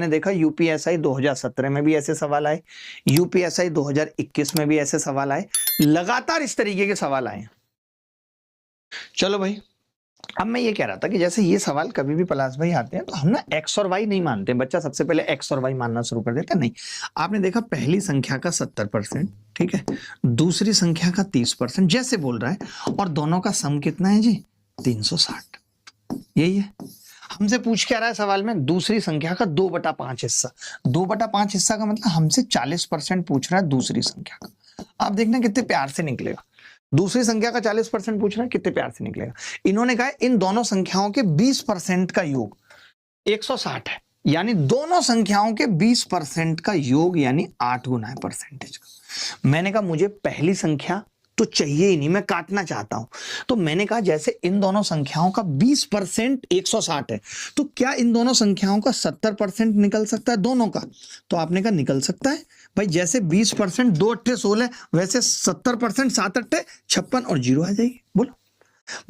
ने देखा यूपीएसआई 2017 में भी ऐसे सवाल आए, यूपीएसआई 2021 में भी ऐसे सवाल आए, लगातार इस तरीके के सवाल आए। चलो भाई, अब मैं ये कह रहा था कि जैसे ये सवाल कभी भी पलाश भाई आते हैं तो हम ना एक्स और वाई नहीं मानते। बच्चा सबसे पहले एक्स और वाई मानना शुरू कर देता नहीं। आपने देखा पहली संख्या का 70%, ठीक है, दूसरी संख्या का 30% जैसे बोल रहा है, और दोनों का सम कितना है जी 360। यही है हमसे पूछ क्या रहा है सवाल में, दूसरी संख्या का 2/5 हिस्सा। 2/5 हिस्सा का मतलब हमसे 40% पूछ रहा है दूसरी संख्या का। आप देखना कितने प्यार से निकलेगा। दूसरी संख्या का 40% पूछ रहा है, कितने प्यार से निकलेगा। इन्होंने कहा इन दोनों संख्याओं के 20% का योग 160 है, यानी दोनों संख्याओं के 20% का योग यानी 8 गुना है परसेंटेज का। मैंने कहा मुझे पहली संख्या तो चाहिए ही नहीं, मैं काटना चाहता हूं। तो मैंने कहा जैसे इन दोनों संख्याओं का 20% 160 है, तो क्या इन दोनों संख्याओं का 70% निकल सकता है दोनों का? तो आपने कहा निकल सकता है भाई। जैसे 20% 2 अट्ठे 16, वैसे 70% 7 अट्ठे 56 और 0 आ जाएगी। बोलो,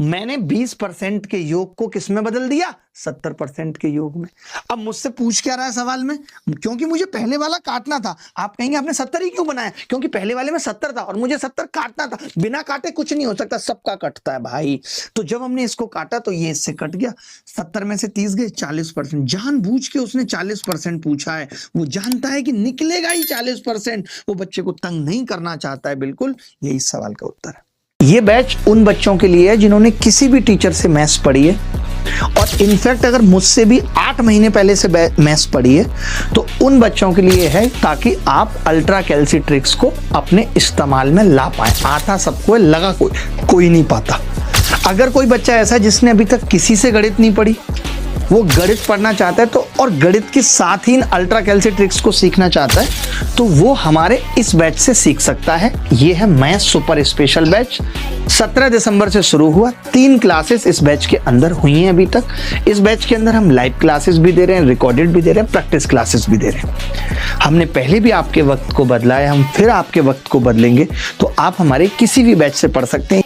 मैंने 20% के योग को किस में बदल दिया? 70% के योग में। अब मुझसे पूछ क्या रहा है सवाल में, क्योंकि मुझे पहले वाला काटना था। आप कहेंगे आपने 70 ही क्यों बनाया? क्योंकि पहले वाले में 70 था और मुझे 70 काटना था। बिना काटे कुछ नहीं हो सकता, सबका कटता है भाई। तो जब हमने इसको काटा तो ये इससे कट गया, 70 में से 30 गए, 40%। जानबूझ के उसने 40% पूछा है, वो जानता है कि निकलेगा ही 40%। वो बच्चे को तंग नहीं करना चाहता है, बिल्कुल यही इस सवाल का उत्तर है। ये बैच उन बच्चों के लिए है जिन्होंने किसी भी टीचर से मैथ्स पढ़ी है, और इनफैक्ट अगर मुझसे भी 8 महीने पहले से मैथ्स पढ़ी है तो उन बच्चों के लिए है, ताकि आप अल्ट्रा कैल्सी-ट्रिक्स को अपने इस्तेमाल में ला पाए। आता सबको है, लगा कोई नहीं पाता। अगर कोई बच्चा ऐसा है जिसने अभी तक किसी से गणित नहीं पढ़ी, वो गणित पढ़ना चाहता है तो, और गणित के साथ ही अल्ट्रा कैल्सी-ट्रिक्स को सीखना चाहता है, तो वो हमारे इस बैच से सीख सकता है। ये है मैथ्स सुपर स्पेशल बैच। 17 दिसंबर से शुरू हुआ, 3 क्लासेस इस बैच के अंदर हुई हैं अभी तक। इस बैच के अंदर हम लाइव क्लासेस भी दे रहे हैं, रिकॉर्डेड भी दे रहे हैं, प्रैक्टिस क्लासेस भी दे रहे हैं। हमने पहले भी आपके वक्त को बदला है, हम फिर आपके वक्त को बदलेंगे। तो आप हमारे किसी भी बैच से पढ़ सकते हैं।